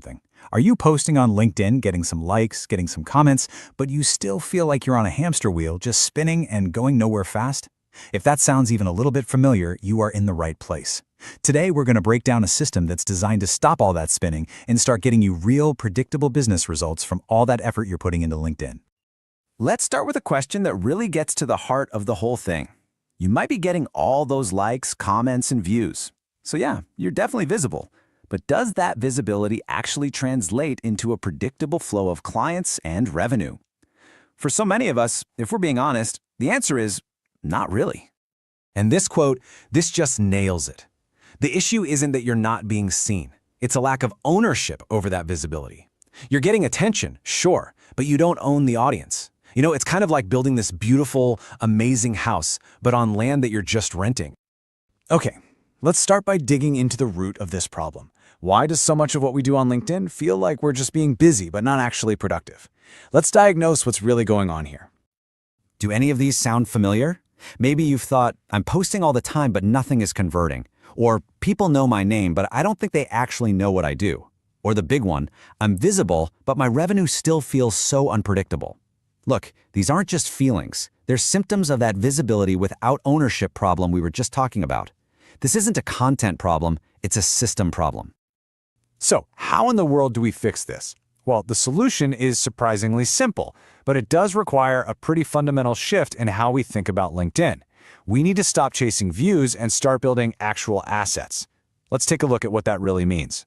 something. Are you posting on LinkedIn, getting some likes, getting some comments, but you still feel like you're on a hamster wheel just spinning and going nowhere fast? If that sounds even a little bit familiar, you are in the right place. Today, we're going to break down a system that's designed to stop all that spinning and start getting you real, predictable business results from all that effort you're putting into LinkedIn. Let's start with a question that really gets to the heart of the whole thing. You might be getting all those likes, comments, and views. So yeah, you're definitely visible. But does that visibility actually translate into a predictable flow of clients and revenue? For so many of us, if we're being honest, the answer is not really. And this quote, this just nails it. The issue isn't that you're not being seen. It's a lack of ownership over that visibility. You're getting attention, sure, but you don't own the audience. You know, it's kind of like building this beautiful, amazing house, but on land that you're just renting. Okay, let's start by digging into the root of this problem. Why does so much of what we do on LinkedIn feel like we're just being busy but not actually productive? Let's diagnose what's really going on here. Do any of these sound familiar? Maybe you've thought, I'm posting all the time but nothing is converting. Or people know my name but I don't think they actually know what I do. Or the big one, I'm visible but my revenue still feels so unpredictable. Look, these aren't just feelings. They're symptoms of that visibility without ownership problem we were just talking about. This isn't a content problem, it's a system problem. So, how in the world do we fix this? Well, the solution is surprisingly simple, but it does require a pretty fundamental shift in how we think about LinkedIn. We need to stop chasing views and start building actual assets. Let's take a look at what that really means.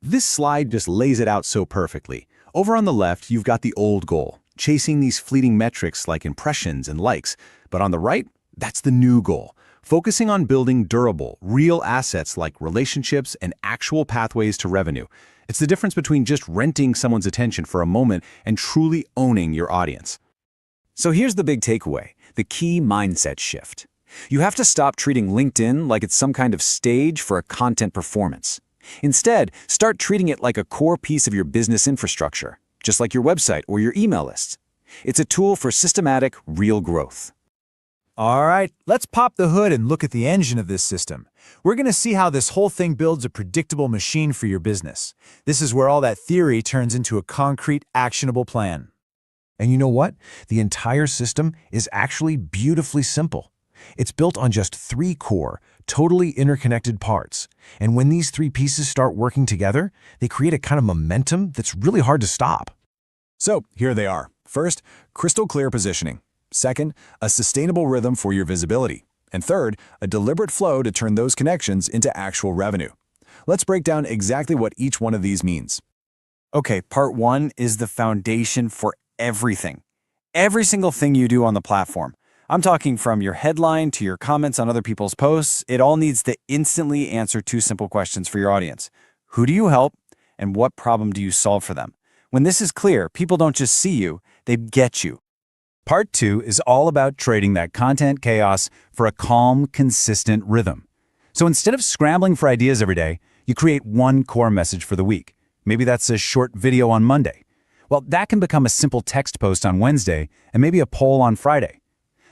This slide just lays it out so perfectly. Over on the left, you've got the old goal, chasing these fleeting metrics like impressions and likes. But on the right, that's the new goal, focusing on building durable, real assets like relationships and actual pathways to revenue. It's the difference between just renting someone's attention for a moment and truly owning your audience. So here's the big takeaway, the key mindset shift. You have to stop treating LinkedIn like it's some kind of stage for a content performance. Instead, start treating it like a core piece of your business infrastructure, just like your website or your email list. It's a tool for systematic, real growth. All right, let's pop the hood and look at the engine of this system. We're going to see how this whole thing builds a predictable machine for your business. This is where all that theory turns into a concrete, actionable plan. And you know what? The entire system is actually beautifully simple. It's built on just 3 core, totally interconnected parts. And when these 3 pieces start working together, they create a kind of momentum that's really hard to stop. So, here they are. First, crystal clear positioning. Second, a sustainable rhythm for your visibility. And third, a deliberate flow to turn those connections into actual revenue. Let's break down exactly what each one of these means. Okay, part 1 is the foundation for everything. Every single thing you do on the platform. I'm talking from your headline to your comments on other people's posts. It all needs to instantly answer 2 simple questions for your audience. Who do you help, and what problem do you solve for them? When this is clear, people don't just see you, they get you. Part 2 is all about trading that content chaos for a calm, consistent rhythm. So instead of scrambling for ideas every day, you create one core message for the week. Maybe that's a short video on Monday. Well, that can become a simple text post on Wednesday and maybe a poll on Friday.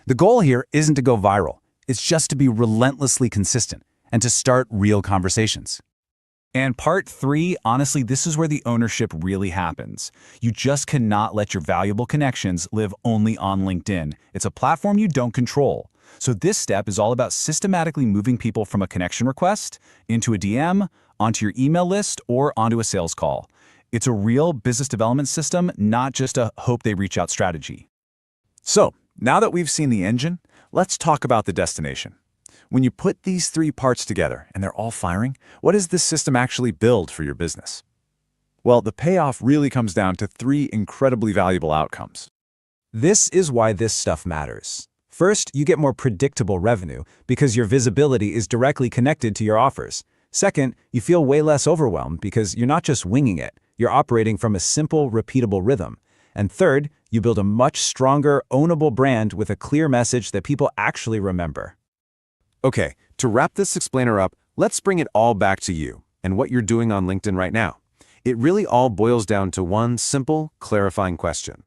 The goal here isn't to go viral. It's just to be relentlessly consistent and to start real conversations. And part 3, honestly, this is where the ownership really happens. You just cannot let your valuable connections live only on LinkedIn. It's a platform you don't control. So this step is all about systematically moving people from a connection request into a DM, onto your email list, or onto a sales call. It's a real business development system, not just a hope they reach out strategy. So, now that we've seen the engine, let's talk about the destination. When you put these 3 parts together and they're all firing, what does this system actually build for your business? Well, the payoff really comes down to 3 incredibly valuable outcomes. This is why this stuff matters. First, you get more predictable revenue because your visibility is directly connected to your offers. Second, you feel way less overwhelmed because you're not just winging it, you're operating from a simple, repeatable rhythm. And third, you build a much stronger, ownable brand with a clear message that people actually remember. Okay, to wrap this explainer up, let's bring it all back to you and what you're doing on LinkedIn right now. It really all boils down to one simple, clarifying question.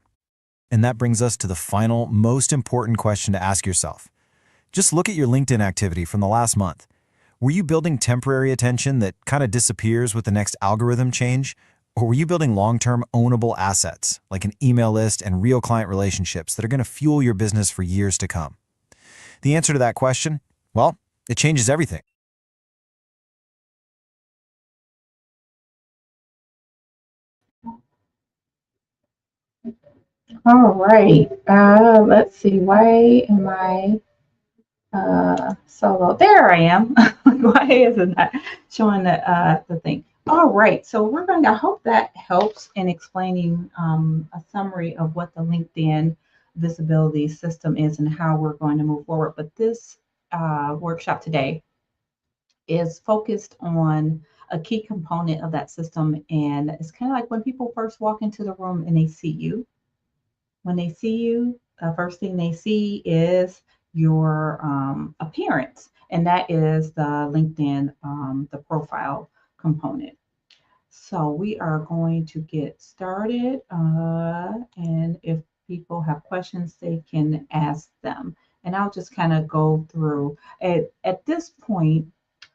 And that brings us to the final, most important question to ask yourself. Just look at your LinkedIn activity from the last month. Were you building temporary attention that kind of disappears with the next algorithm change? Or were you building long-term ownable assets, like an email list and real client relationships that are going to fuel your business for years to come? The answer to that question? Well, it changes everything. All right. Let's see. Why am I solo? There I am. Why isn't that showing the thing? All right. So we're going to, I hope that helps in explaining a summary of what the LinkedIn visibility system is and how we're going to move forward. But this workshop today is focused on a key component of that system. And it's kind of like when people first walk into the room and they see you. When they see you, the first thing they see is your appearance, and that is the LinkedIn, the profile component. So we are going to get started, and if people have questions, they can ask them. And I'll just kind of go through. At this point,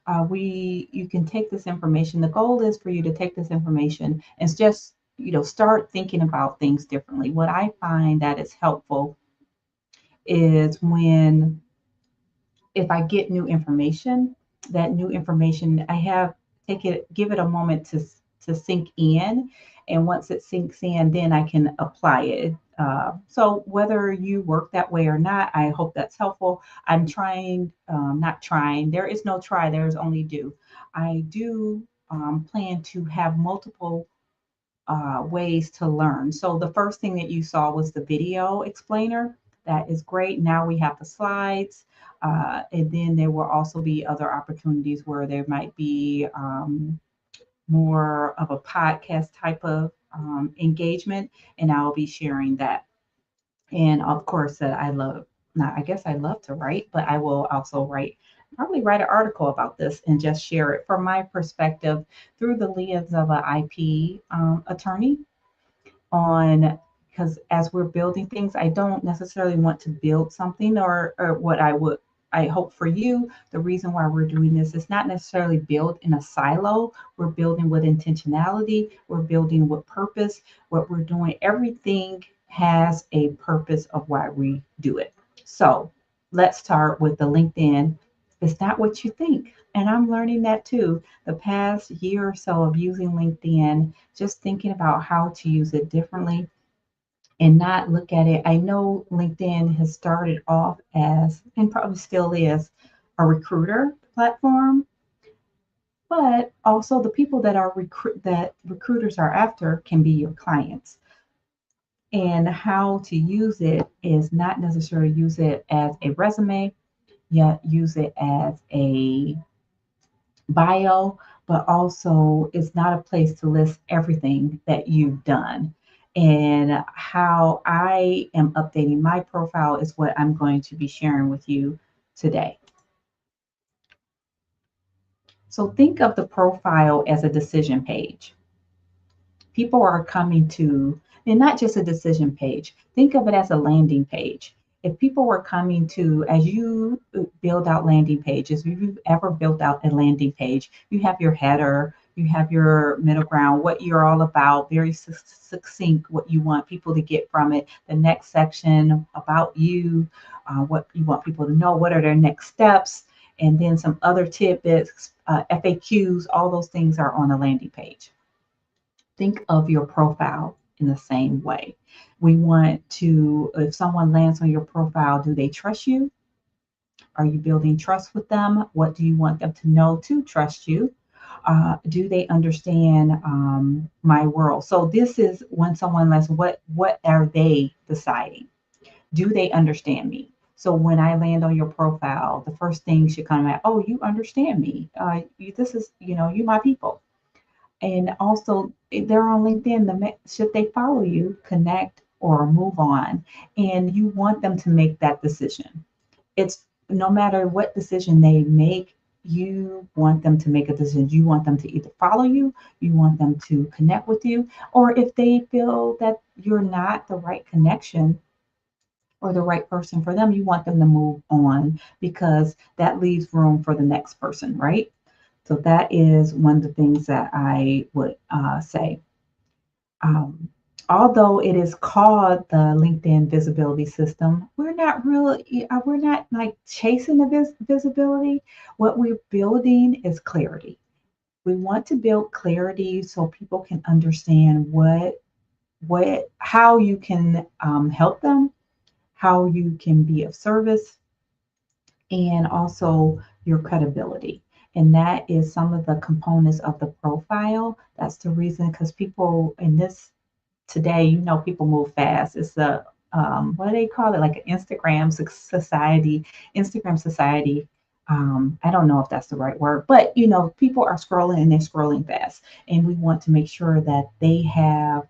you can take this information. The goal is for you to take this information and just start thinking about things differently. What I find that is helpful is when if I get new information, that new information I have give it a moment to sink in, and once it sinks in, then I can apply it. So whether you work that way or not, I hope that's helpful. I'm trying, not trying. There is no try. There is only do. I do plan to have multiple ways to learn. So the first thing that you saw was the video explainer. That is great. Now we have the slides. And then there will also be other opportunities where there might be more of a podcast type of engagement, and I'll be sharing that. And of course, I love, not, I guess I love to write, but I will also probably write an article about this and just share it from my perspective through the lens of an IP attorney on, because as we're building things, I don't necessarily want to build something or what I hope for you, the reason why we're doing this is not necessarily build in a silo. We're building with intentionality. We're building with purpose. What we're doing, everything has a purpose of why we do it. So let's start with the LinkedIn. It's not what you think. And I'm learning that too. The past year or so of using LinkedIn, just thinking about how to use it differently and not look at it. I know LinkedIn has started off as, and probably still is, a recruiter platform, but also the people that recruiters are after can be your clients. And how to use it is not necessarily use it as a resume, yet use it as a bio, but also it's not a place to list everything that you've done. And how I am updating my profile is what I'm going to be sharing with you today. So think of the profile as a decision page. People are coming to, and not just a decision page, think of it as a landing page. If people were coming to, as you build out landing pages, if you've ever built out a landing page, you have your header, you have your middle ground, what you're all about, very succinct, what you want people to get from it. The next section about you, what you want people to know, what are their next steps, and then some other tidbits, FAQs, all those things are on a landing page. Think of your profile in the same way. We want to, if someone lands on your profile, do they trust you? Are you building trust with them? What do you want them to know to trust you? Do they understand my world? So this is when someone lands, what are they deciding? Do they understand me? So when I land on your profile, the first thing should come out, oh, you understand me. This is, you my people. And also, if they're on LinkedIn, should they follow you, connect, or move on? And you want them to make that decision. It's no matter what decision they make, you want them to make a decision. You want them to either follow you, you want them to connect with you, or if they feel that you're not the right connection or the right person for them, you want them to move on because that leaves room for the next person, right? So that is one of the things that I would say. Um, Although it is called the LinkedIn visibility system, we're not like chasing the visibility. What we're building is clarity. We want to build clarity so people can understand how you can help them, how you can be of service, and also your credibility. And that is some of the components of the profile. That's the reason, because people in this today, people move fast. It's a what do they call it? Like an society, Instagram society. I don't know if that's the right word, but people are scrolling and they're scrolling fast, and we want to make sure that they have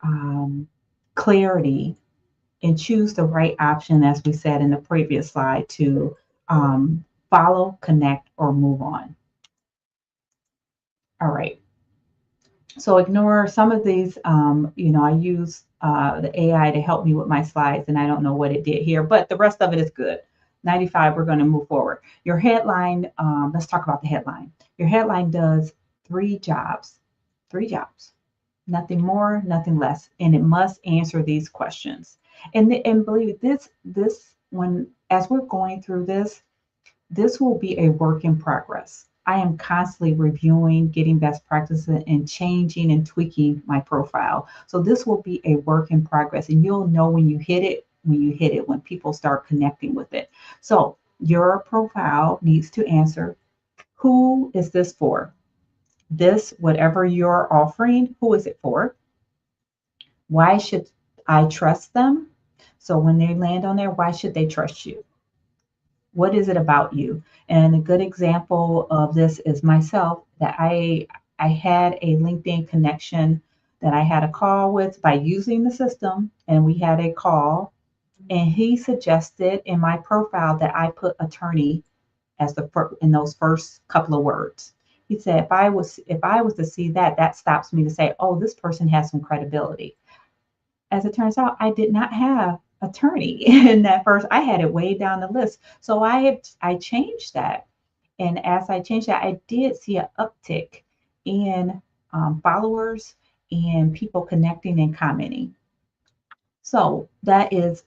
um, clarity and choose the right option, as we said in the previous slide, to follow, connect, or move on. All right. So ignore some of these. I use the AI to help me with my slides, and I don't know what it did here, but the rest of it is good. 95, we're going to move forward. Your headline, let's talk about the headline. Your headline does three jobs, nothing more, nothing less, and it must answer these questions. And believe this when as we're going through this will be a work in progress. I am constantly reviewing, getting best practices, and changing and tweaking my profile. So this will be a work in progress, and you'll know when you hit it, when people start connecting with it. So your profile needs to answer, who is this for? This, whatever you're offering, who is it for? Why should I trust them? So when they land on there, why should they trust you? What is it about you? And a good example of this is myself, that I had a LinkedIn connection that I had a call with by using the system, and we had a call, and he suggested in my profile that I put attorney as in those first couple of words. He said if I was to see that stops me to say, oh, this person has some credibility. As it turns out, I did not have attorney in that first. I had it way down the list. So I changed that. And as I changed that, I did see an uptick in followers and people connecting and commenting. So that is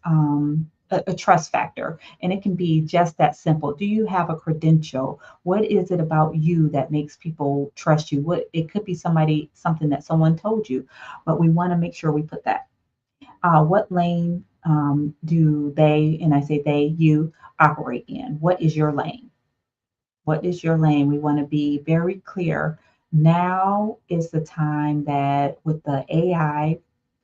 a trust factor, and it can be just that simple. Do you have a credential? What is it about you that makes people trust you? What it could be something that someone told you, but we want to make sure we put that. What lane do they, and I say they, you operate in? What is your lane? What is your lane? We want to be very clear. Now is the time that with the AI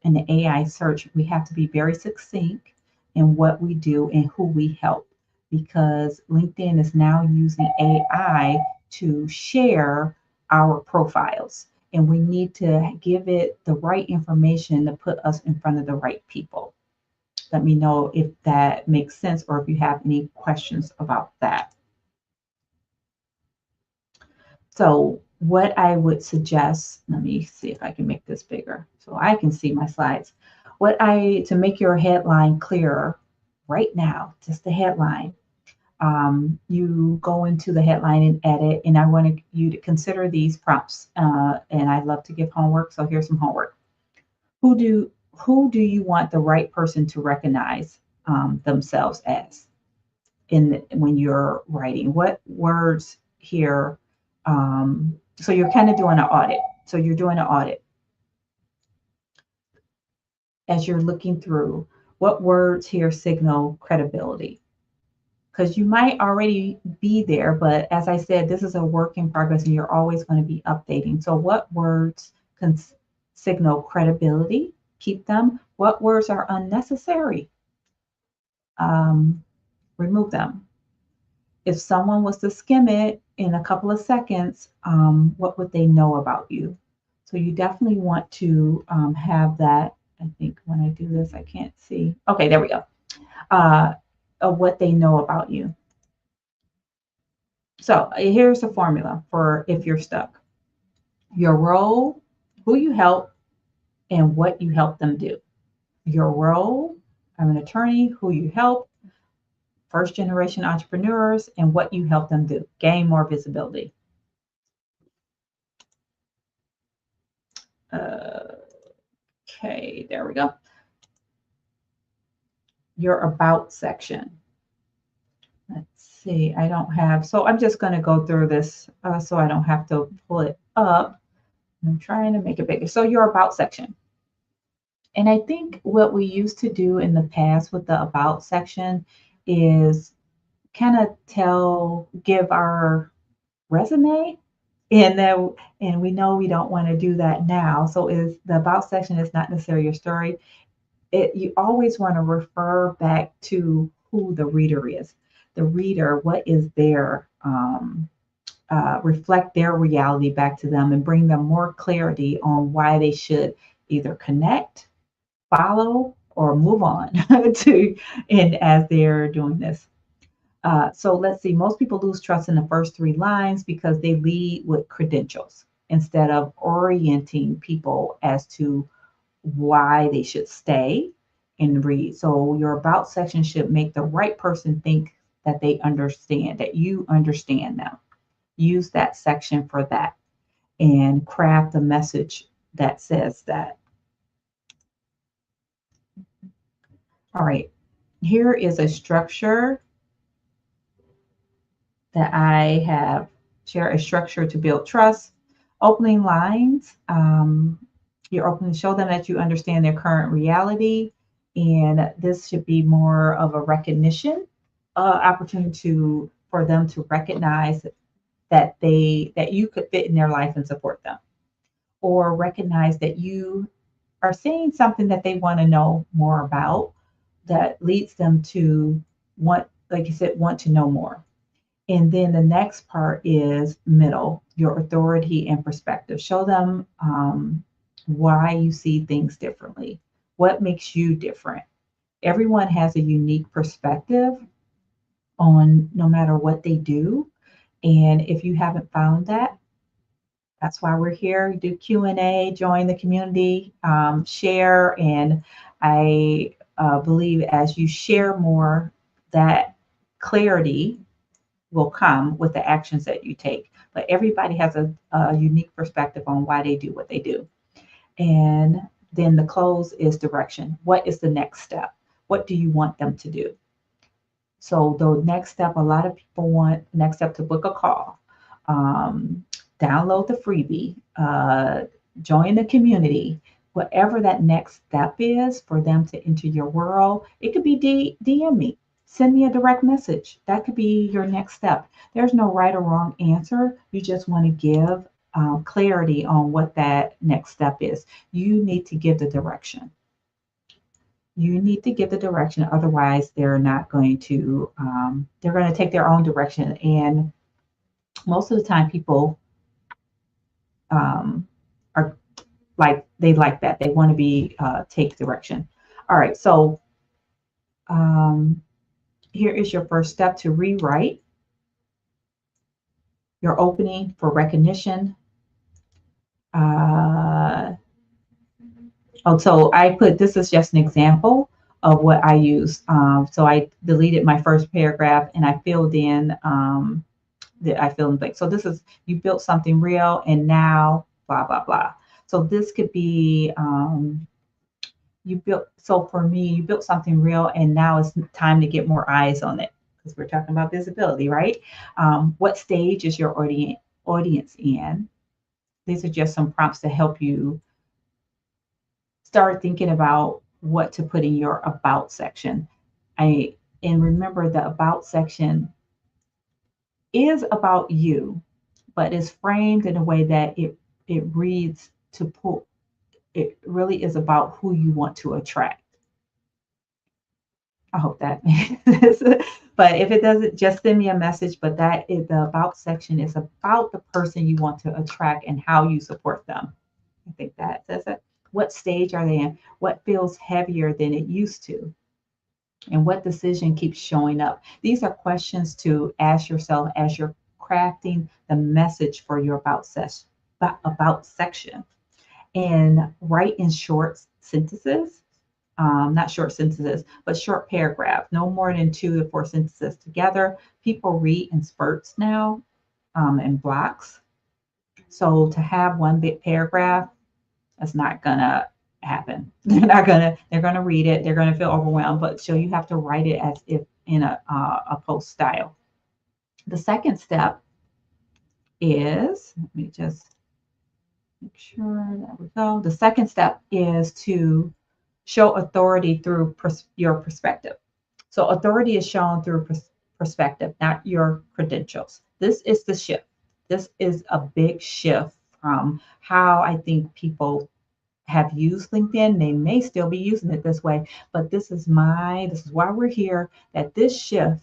and the AI search, we have to be very succinct in what we do and who we help, because LinkedIn is now using AI to share our profiles, and we need to give it the right information to put us in front of the right people. Let me know if that makes sense or if you have any questions about that. So what I would suggest, let me see if I can make this bigger so I can see my slides. To make your headline clearer right now, just the headline, you go into the headline and edit, and I want you to consider these prompts. And I love to give homework, so here's some homework. Who do you want the right person to recognize themselves as when you're writing? What words here? So you're kind of doing an audit. So you're doing an audit as you're looking through. What words here signal credibility? Because you might already be there, but as I said, this is a work in progress, and you're always going to be updating. So what words can signal credibility? Keep them. What words are unnecessary? Remove them. If someone was to skim it in a couple of seconds, what would they know about you? So you definitely want to have that. I think when I do this, I can't see. Okay, there we go. Of what they know about you. So here's the formula for if you're stuck. Your role, who you help, and what you help them do. Your role, I'm an attorney, who you help, first generation entrepreneurs, and what you help them do. Gain more visibility. Okay, there we go. Your about section. Let's see, I don't have, so I'm just going to go through this so I don't have to pull it up. I'm trying to make it bigger. So your about section. And I think what we used to do in the past with the about section is kind of give our resume, and then and we know we don't want to do that now. So is the about section is not necessarily your story. You always want to refer back to who the reader is. The reader, what is their reflect their reality back to them and bring them more clarity on why they should either connect, follow, or move on to and as they're doing this. So let's see, most people lose trust in the first three lines because they lead with credentials instead of orienting people as to why they should stay and read. So your about section should make the right person think that they understand, that you understand them. Use that section for that and craft a message that says that. All right, here is a structure that I have shared, a structure to build trust. Opening lines, you're open to show them that you understand their current reality. And this should be more of a recognition opportunity for them to recognize that you could fit in their life and support them, or recognize that you are saying something that they want to know more about that leads them to want, like you said, want to know more. And then the next part is middle, your authority and perspective. Show them why you see things differently. What makes you different? Everyone has a unique perspective on no matter what they do. And if you haven't found that, that's why we're here. Do Q&A, join the community, share. And I believe as you share more, that clarity will come with the actions that you take. But everybody has a unique perspective on why they do what they do. And then the close is direction. What is the next step? What do you want them to do? So the next step, a lot of people want the next step to book a call, download the freebie, join the community, whatever that next step is for them to enter your world. It could be DM me. Send me a direct message. That could be your next step. There's no right or wrong answer. You just want to give clarity on what that next step is. You need to give the direction. You need to give the direction. Otherwise, they're not going to, they're going to take their own direction. And most of the time, people are like, they like that. They want to be take direction. All right. So, here is your first step to rewrite your opening for recognition. So I put, this is just an example of what I use. So I deleted my first paragraph and I filled in, blank. So this is, you built something real and now blah, blah, blah. So this could be, so for me, you built something real and now it's time to get more eyes on it because we're talking about visibility, right? What stage is your audience in? These are just some prompts to help you start thinking about what to put in your about section. And remember, the about section is about you, but is framed in a way that it reads to pull. It really is about who you want to attract. I hope that makes sense. But if it doesn't, just send me a message. But that is the about section is about the person you want to attract and how you support them. I think that says it. What stage are they in? What feels heavier than it used to? And what decision keeps showing up? These are questions to ask yourself as you're crafting the message for your about section. And write in short sentences, not short sentences, but short paragraphs, no more than 2 to 4 sentences together. People read in spurts now, in blocks. So to have one big paragraph, that's not gonna happen. They're gonna read it. They're gonna feel overwhelmed. But so you have to write it as if in a post style. The second step is, let me just make sure, there we go. The second step is to show authority through your perspective. So authority is shown through perspective, not your credentials. This is the shift. This is a big shift from how I think people have used LinkedIn. They may still be using it this way, but this is why we're here, that this shift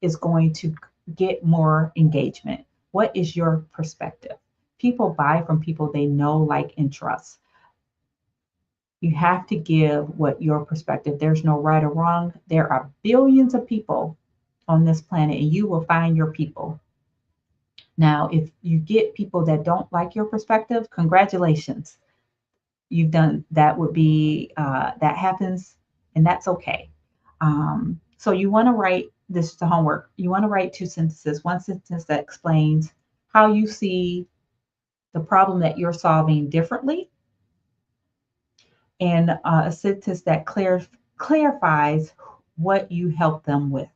is going to get more engagement. What is your perspective? People buy from people they know, like, and trust. You have to give what your perspective. There's no right or wrong. There are billions of people on this planet, and you will find your people. Now, if you get people that don't like your perspective, congratulations. You've done that. Would be that happens, and that's okay. So you want to write, this is the homework. You want to write 2 sentences. One sentence that explains how you see the problem that you're solving differently, and a sentence that clarifies what you help them with.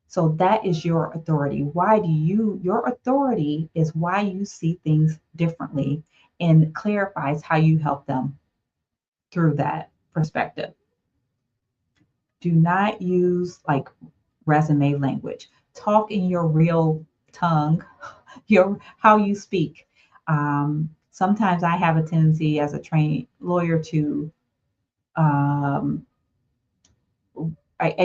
So that is your authority. Your authority is why you see things differently, and clarifies how you help them through that perspective. Do not use like resume language. Talk in your real tongue, how you speak. Sometimes I have a tendency as a trained lawyer to I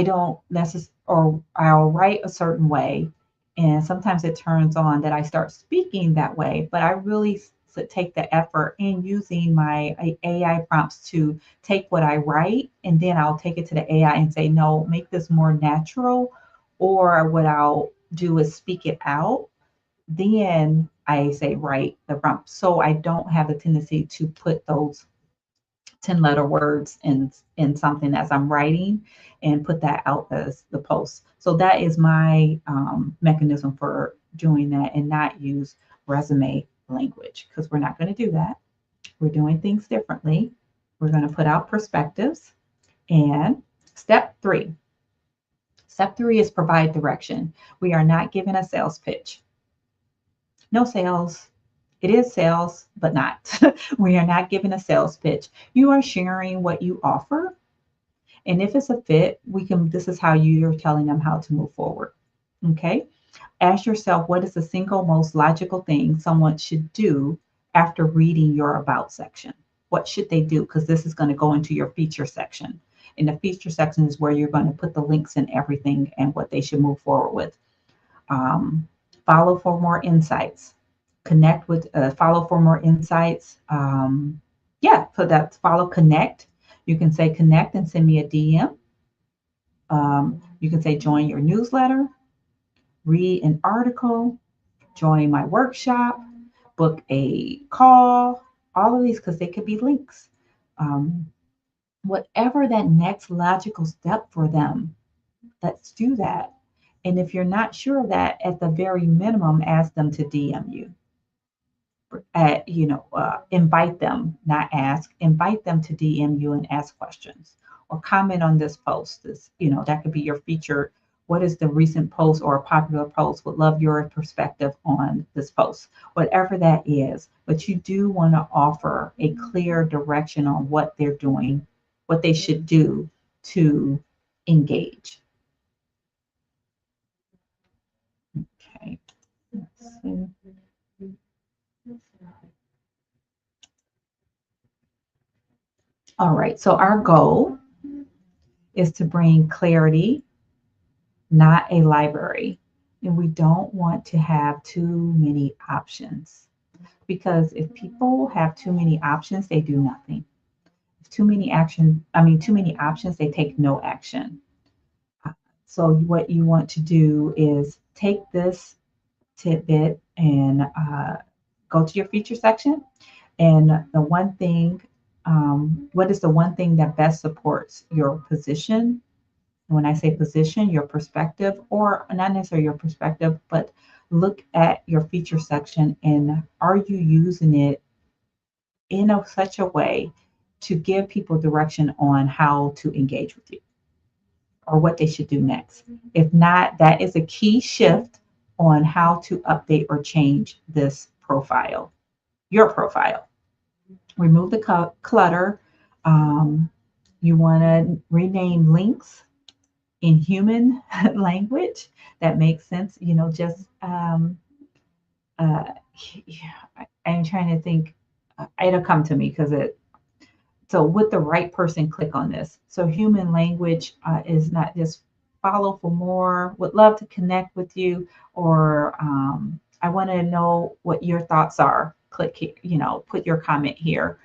don't necessarily, or I'll write a certain way, and sometimes it turns on that I start speaking that way. But I really take the effort in using my AI prompts to take what I write, and then I'll take it to the AI and say, no, make this more natural. Or what I'll do is speak it out. Then I say, write the prompt. So I don't have a tendency to put those 10-letter words in something as I'm writing and put that out as the post. So that is my mechanism for doing that, and not use resume language, because we're not going to do that. We're doing things differently. We're going to put out perspectives. And step 3 is provide direction. We are not giving a sales pitch. No sales. It is sales, but not. We are not giving a sales pitch. You are sharing what you offer. And if it's a fit, this is how you're telling them how to move forward. Okay. Ask yourself, what is the single most logical thing someone should do after reading your about section? What should they do? Because this is going to go into your feature section. And the feature section is where you're going to put the links and everything and what they should move forward with. Follow for more insights. Connect with, follow for more insights. So that's follow, connect. You can say connect and send me a DM. You can say join your newsletter, read an article, join my workshop, book a call, all of these, because they could be links. Whatever that next logical step for them, let's do that. And if you're not sure of that, at the very minimum, ask them to DM you. Invite them, not ask, invite them to DM you and ask questions, or comment on this post. That could be your feature. What is the recent post or a popular post? Would love your perspective on this post, whatever that is. But you do want to offer a clear direction on what they're doing, what they should do to engage. Okay, let's see. All right, so our goal is to bring clarity, not a library. And we don't want to have too many options, because if people have too many options, they do nothing. If too many options, they take no action. So what you want to do is take this tidbit and go to your feature section. And the one thing, what is the one thing that best supports your position? When I say position, your perspective, or not necessarily your perspective, but look at your feature section, and are you using it in such a way to give people direction on how to engage with you or what they should do next. If not, that is a key shift on how to update or change this profile, your profile. Remove the clutter. Um, you want to rename links in human language that makes sense. Just uh, I'm trying to think. It'll come to me because it. So would the right person click on this? So human language is not just follow for more. Would love to connect with you, or I want to know what your thoughts are. Click here. Put your comment here,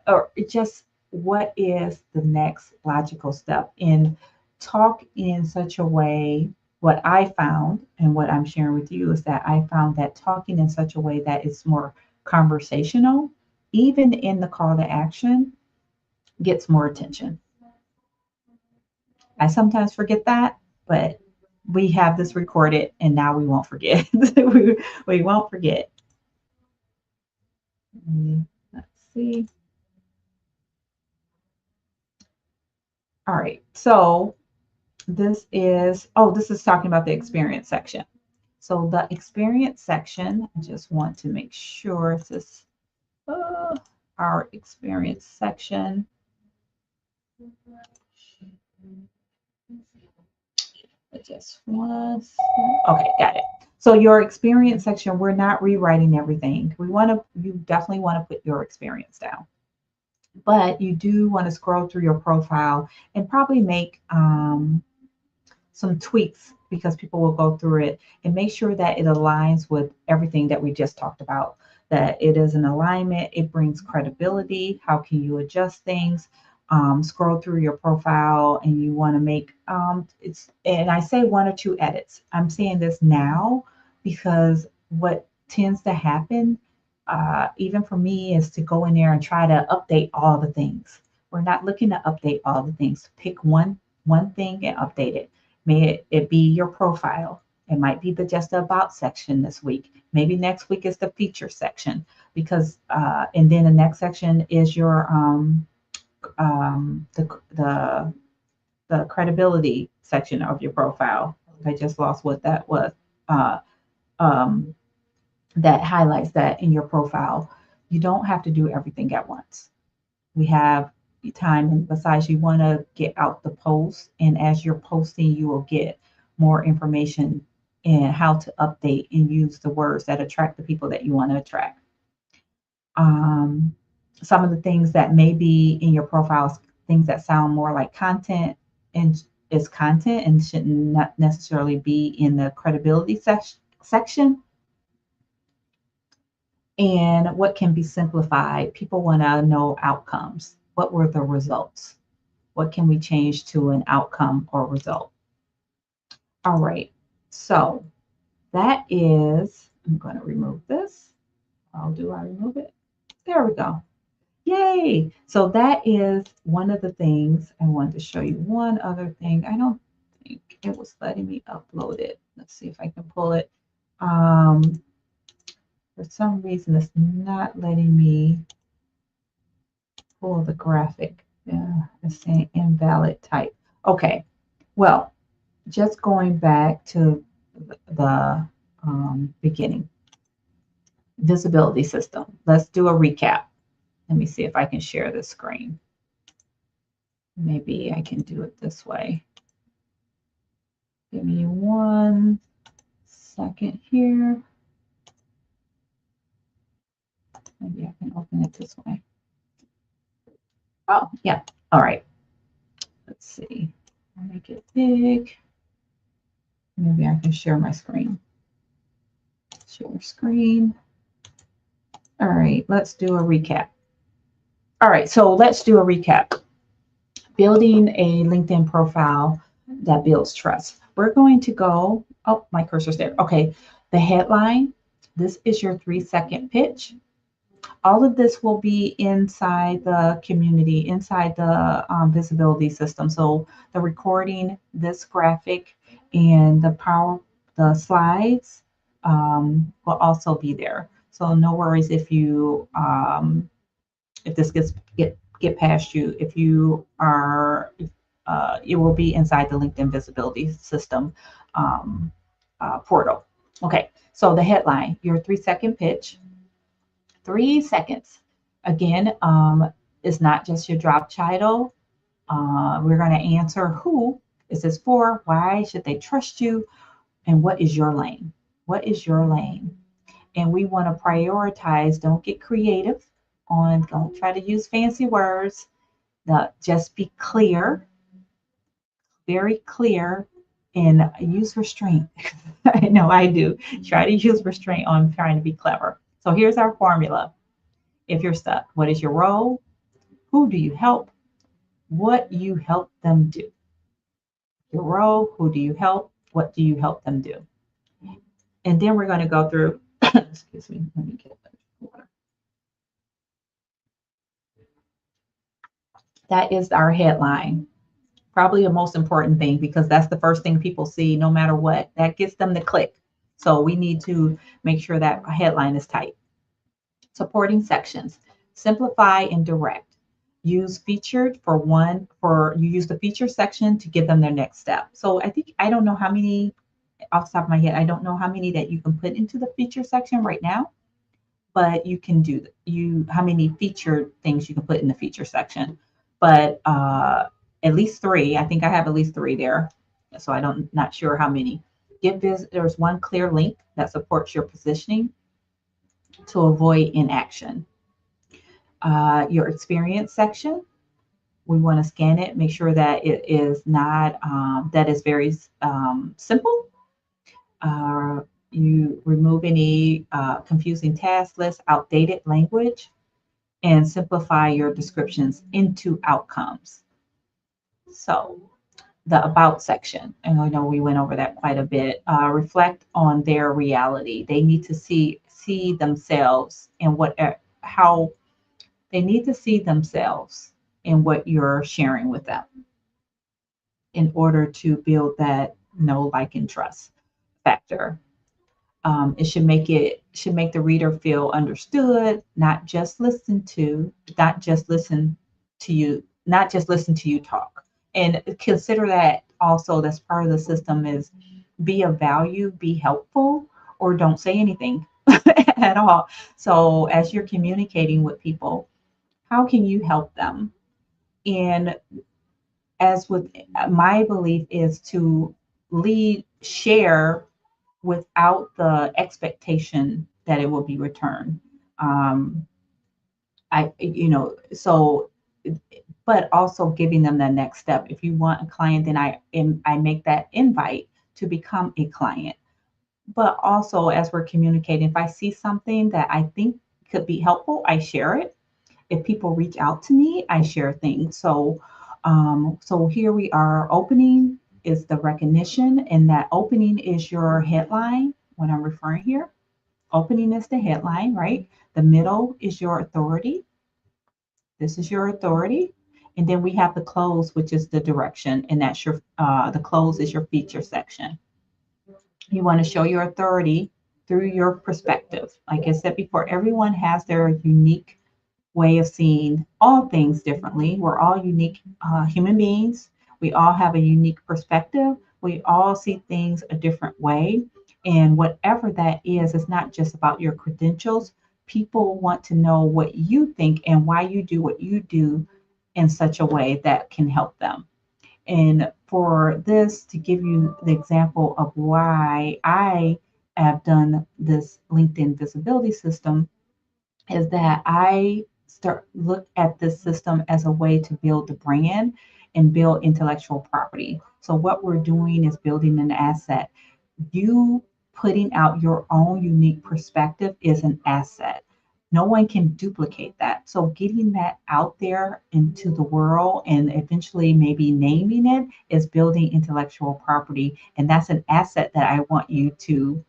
or just what is the next logical step in talk in such a way. What I found and what I'm sharing with you is that I found that talking in such a way that it's more conversational, even in the call to action, gets more attention. I sometimes forget that, but we have this recorded and now we won't forget. we won't forget. Let's see. All right. So this is talking about the experience section. So the experience section, I just want to make sure this is our experience section. Just once. Okay, got it. So your experience section, we're not rewriting everything. You definitely want to put your experience down, but you do want to scroll through your profile and probably make some tweaks because people will go through it and make sure that it aligns with everything that we just talked about, that it is an alignment, it brings credibility. How can you adjust things? Scroll through your profile and you want to make and I say 1 or 2 edits. I'm saying this now because what tends to happen, even for me, is to go in there and try to update all the things. We're not looking to update all the things. Pick one thing and update it. May it be your profile. It might be just the about section this week. Maybe next week is the feature section, because and then the next section is your the credibility section of your profile. I just lost what that was. That highlights that in your profile. You don't have to do everything at once. We have time, and besides, you want to get out the post, and as you're posting, you will get more information in how to update and use the words that attract the people that you want to attract. Some of the things that may be in your profiles, things that sound more like content and is content and should not necessarily be in the credibility section. And what can be simplified? People want to know outcomes. What were the results? What can we change to an outcome or result? All right, so that is, I'm going to remove this. How do I remove it? There we go. Yay! So that is one of the things. I wanted to show you one other thing. I don't think it was letting me upload it. Let's see if I can pull it. For some reason, it's not letting me pull the graphic. Yeah, it's saying invalid type. Okay, well, just going back to the beginning. Visibility system. Let's do a recap. Let me see if I can share this screen. Maybe I can do it this way. Give me 1 second here. Maybe I can open it this way. Oh, yeah. All right. Let's see. I'll make it big. Maybe I can share my screen. Share screen. All right. Let's do a recap. All right. So let's do a recap. Building a LinkedIn profile that builds trust. We're going to go, oh, my cursor's there. Okay. The headline. This is your 3-second pitch. All of this will be inside the community, inside the visibility system. So the recording, this graphic, and the slides will also be there. So no worries if you if this gets get past you if you are, it will be inside the LinkedIn visibility system portal. Okay, so the headline, your 3-second pitch, 3 seconds. Again, it's not just your job title. We're going to answer who is this for, why should they trust you, and what is your lane? What is your lane? And we want to prioritize, don't get creative don't try to use fancy words. Just be clear, very clear, and use restraint. I know I do. Try to use restraint on trying to be clever. So here's our formula. If you're stuck, what is your role? Who do you help? What you help them do? Your role, who do you help? What do you help them do? And then we're going to go through, excuse me, let me get water. That is our headline. Probably the most important thing because that's the first thing people see no matter what. That gets them to click. So we need to make sure that headline is tight. Supporting sections. Simplify and direct. Use featured you use the feature section to give them their next step. So I don't know how many, off the top of my head, I don't know how many that you can put into the feature section right now, but you can do how many featured things you can put in the feature section. But at least 3. I think I have at least 3 there. So not sure how many. Give visitors one clear link that supports your positioning to avoid inaction. Your experience section, we want to scan it, make sure that it is not, that is very simple. You remove any confusing task lists, outdated language, and simplify your descriptions into outcomes. So the about section, and I know we went over that quite a bit, reflect on their reality. They need to see themselves in they need to see themselves in what you're sharing with them in order to build that know, like, and trust factor. It should make the reader feel understood, not just listen to you talk. And consider that also that's part of the system is be of value, be helpful, or don't say anything at all. So as you're communicating with people, how can you help them? And as with my belief is to share without the expectation that it will be returned. But also giving them the next step. If you want a client, then I make that invite to become a client. But also as we're communicating, if I see something that I think could be helpful, I share it. If people reach out to me, I share things. So here we are. Opening is the recognition, and that opening is your headline. What I'm referring here, opening is the headline, right? The middle is your authority. This is your authority. And then we have the close, which is the direction, and that's the close is your feature section. You want to show your authority through your perspective. Like I said before, everyone has their unique way of seeing all things differently. We're all unique human beings. We all have a unique perspective. We all see things a different way. And whatever that is, it's not just about your credentials. People want to know what you think and why you do what you do in such a way that can help them. And for this, to give you the example of why I have done this LinkedIn visibility system, is that I look at this system as a way to build the brand and build intellectual property. So what we're doing is building an asset. You putting out your own unique perspective is an asset. No one can duplicate that. So getting that out there into the world and eventually maybe naming it is building intellectual property. And that's an asset that I want you to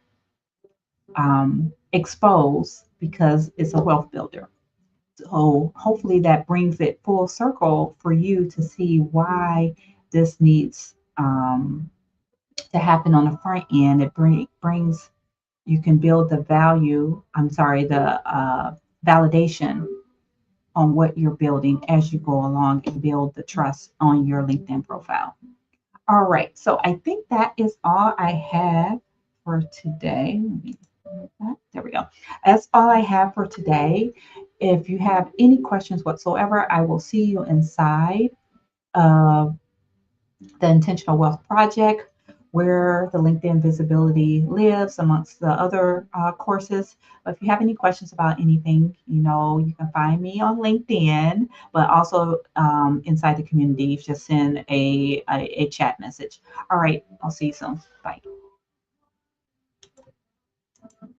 expose because it's a wealth builder. So hopefully that brings it full circle for you to see why this needs to happen on the front end. It brings, you can build the validation on what you're building as you go along and build the trust on your LinkedIn profile. All right, so I think that is all I have for today. Let me move that. There we go. That's all I have for today. If you have any questions whatsoever, I will see you inside of the Intentional Wealth Project, where the LinkedIn visibility lives amongst the other courses. But if you have any questions about anything, you can find me on LinkedIn, but also inside the community, just send a chat message. All right, I'll see you soon. Bye.